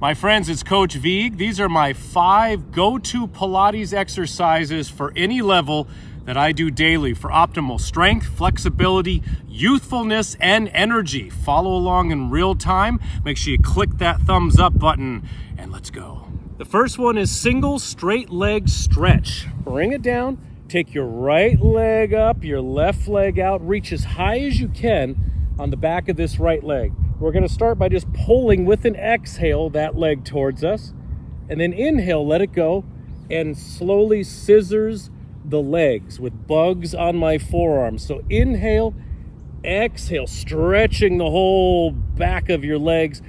My friends, it's Coach Vigue. These are my 5 go-to Pilates exercises for any level that I do daily for optimal strength, flexibility, youthfulness, and energy. Follow along in real time. Make sure you click that thumbs up button and let's go. The first one is single straight leg stretch. Bring it down, take your right leg up, your left leg out, reach as high as you can on the back of this right leg. We're going to start by just pulling with an exhale that leg towards us, and then inhale, let it go, and slowly scissors the legs with bugs on my forearms. So inhale, exhale, stretching the whole back of your legs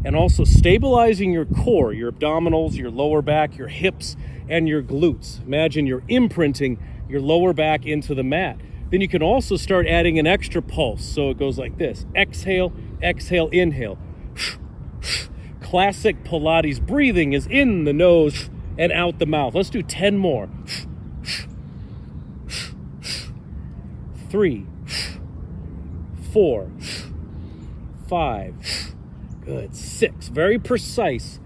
and also stabilizing your core, your abdominals, your lower back, your hips, and your glutes. Imagine you're imprinting your lower back into the mat. Then you can also start adding an extra pulse. So it goes like this: exhale, exhale, inhale. Classic Pilates breathing is in the nose and out the mouth. Let's do 10 more. 3, 4, 5, good, 6, very precise,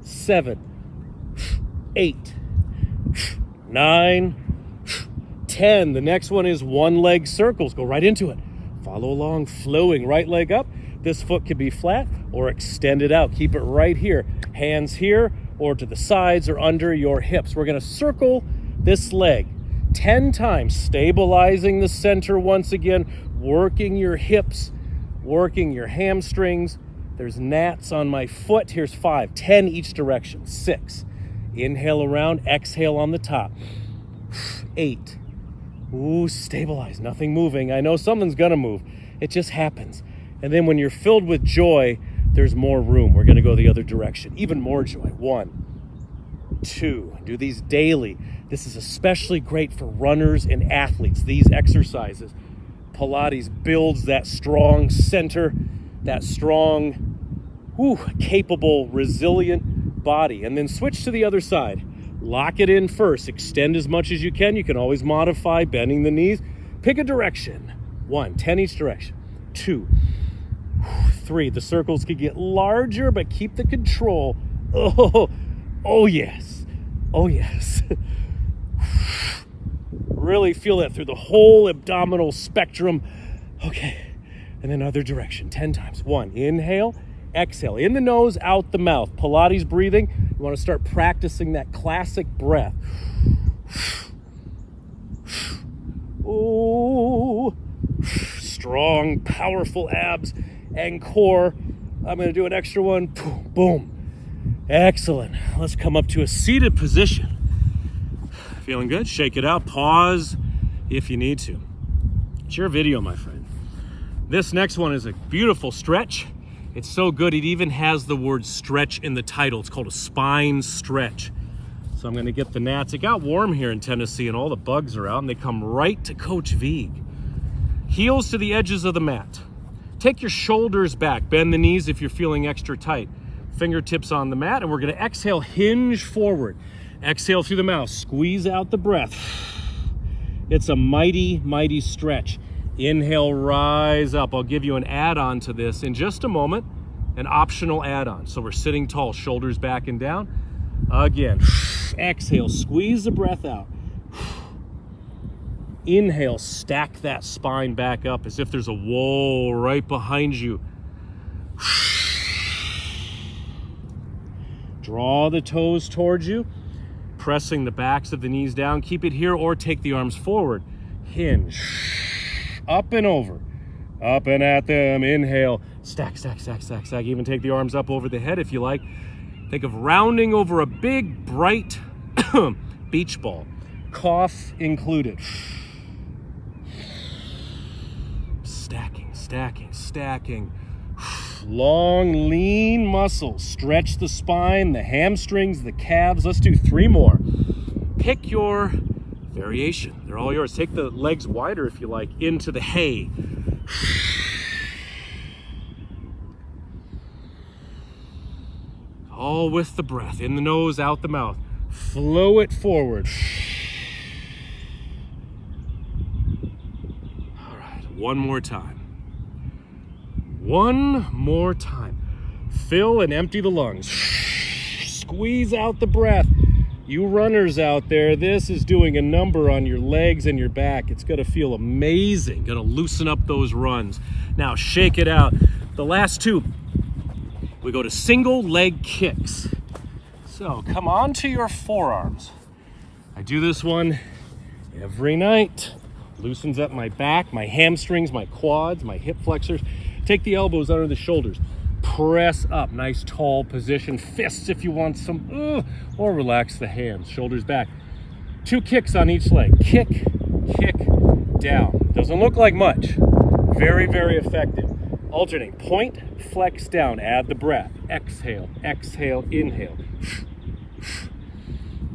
7, 8, 9, 10. The next one is one leg circles. Go right into it. Follow along, flowing. Right leg up. This foot could be flat or extended out. Keep it right here. Hands here or to the sides or under your hips. We're going to circle this leg 10 times, stabilizing the center once again, working your hips, working your hamstrings. There's gnats on my foot. Here's 5, 10 each direction. 6. Inhale around, exhale on the top. 8. Ooh, stabilize, nothing moving. I know something's gonna move. It just happens. And then when you're filled with joy, there's more room. We're gonna go the other direction. Even more joy. 1, 2. Do these daily. This is especially great for runners and athletes, these exercises. Pilates builds that strong center, that strong, capable, resilient body. And then switch to the other side. Lock it in first. Extend as much as you can. You can always modify, bending the knees. Pick a direction. 1, 10 each direction. 2, 3. The circles could get larger, but keep the control. Oh yes. Oh yes. Really feel that through the whole abdominal spectrum. Okay. And then other direction. 10 times. 1, inhale, exhale. In the nose, out the mouth. Pilates breathing. You want to start practicing that classic breath. Oh, strong, powerful abs and core. I'm going to do an extra one. Boom. Excellent. Let's come up to a seated position. Feeling good? Shake it out. Pause if you need to. It's your video, my friend. This next one is a beautiful stretch. It's so good, it even has the word stretch in the title. It's called a spine stretch. So I'm gonna get the gnats. It got warm here in Tennessee and all the bugs are out and they come right to Coach Vigue. Heels to the edges of the mat. Take your shoulders back, bend the knees if you're feeling extra tight. Fingertips on the mat, and we're gonna exhale, hinge forward. Exhale through the mouth, squeeze out the breath. It's a mighty, mighty stretch. Inhale, rise up. I'll give you an add-on to this in just a moment, an optional add-on. So we're sitting tall, shoulders back and down. Again, exhale, squeeze the breath out. Inhale, stack that spine back up as if there's a wall right behind you. Draw the toes towards you, pressing the backs of the knees down. Keep it here or take the arms forward. Hinge. Up and over, up and at them. Inhale, stack, stack, stack, stack, stack. Even take the arms up over the head if you like. Think of rounding over a big, bright beach ball. Cough included. Stacking, stacking, stacking. Long, lean muscles. Stretch the spine, the hamstrings, the calves. Let's do 3 more. Pick your variation. They're all yours. Take the legs wider if you like, into the hay. All with the breath. In the nose, out the mouth. Flow it forward. All right, one more time. One more time. fill and empty the lungs. Squeeze out the breath. You runners out there, this is doing a number on your legs and your back. It's gonna feel amazing. Gonna loosen up those runs. Now shake it out. The last two, we go to single leg kicks. So come on to your forearms. I do this one every night. Loosens up my back, my hamstrings, my quads, my hip flexors. Take the elbows under the shoulders. Press up, nice tall position. Fists if you want some, or relax the hands, shoulders back. 2 kicks on each leg. Kick, kick, down. Doesn't look like much. Very, very effective. Alternate, point, flex down, add the breath. Exhale, exhale, inhale.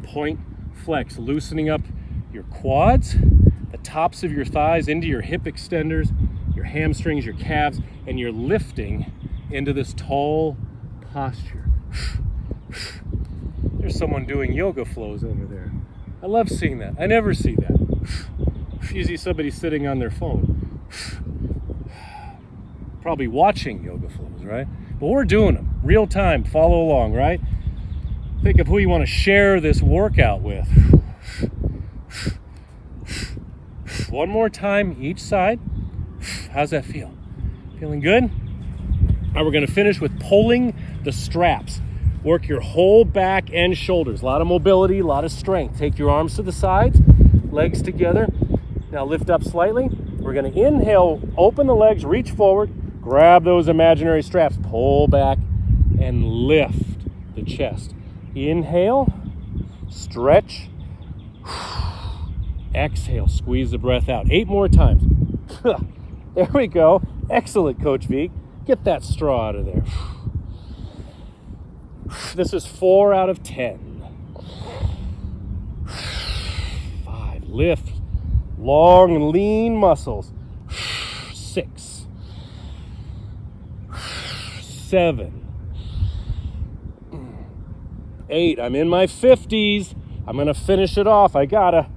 Point, flex, loosening up your quads, the tops of your thighs into your hip extenders, your hamstrings, your calves, and you're lifting into this tall posture. There's someone doing yoga flows over there. I love seeing that. I never see that. Usually somebody sitting on their phone. Probably watching yoga flows, right? But we're doing them real time. Follow along, right? Think of who you want to share this workout with. One more time each side. How's that feel? Feeling good? Now we're going to finish with pulling the straps. Work your whole back and shoulders. A lot of mobility, a lot of strength. Take your arms to the sides, legs together. Now lift up slightly. We're going to inhale, open the legs, reach forward, grab those imaginary straps, pull back, and lift the chest. Inhale, stretch, exhale, squeeze the breath out. 8 more times. There we go. Excellent, Coach Vigue. Get that straw out of there. This is 4 out of 10. 5, lift, long, lean muscles. 6, 7, 8. I'm in my 50s. I'm gonna finish it off. I gotta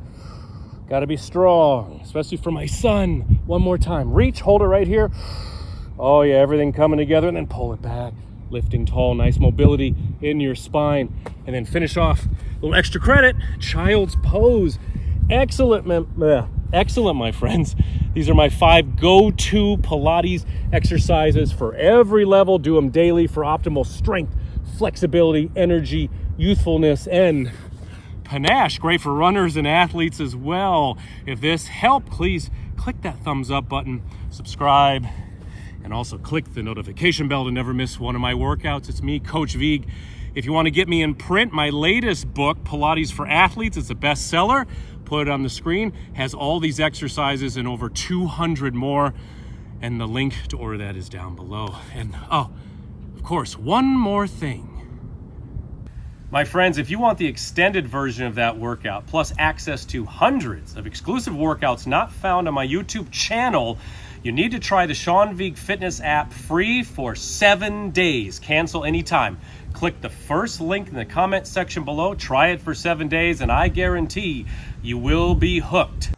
be strong, especially for my son. One more time. Reach, hold it right here. Oh yeah, everything coming together, and then pull it back. Lifting tall, nice mobility in your spine. And then finish off, a little extra credit, child's pose. Excellent, excellent, my friends. These are my 5 go-to Pilates exercises for every level. Do them daily for optimal strength, flexibility, energy, youthfulness, and panache. Great for runners and athletes as well. If this helped, please click that thumbs up button, subscribe, and also click the notification bell to never miss one of my workouts. It's me, Coach Vigue. If you want to get me in print, my latest book, Pilates for Athletes, it's a bestseller. Put it on the screen. Has all these exercises and over 200 more. And the link to order that is down below. And oh, of course, one more thing. My friends, if you want the extended version of that workout, plus access to hundreds of exclusive workouts not found on my YouTube channel, you need to try the Sean Vigue Fitness app free for 7 days. Cancel anytime. Click the first link in the comment section below. Try it for 7 days, and I guarantee you will be hooked.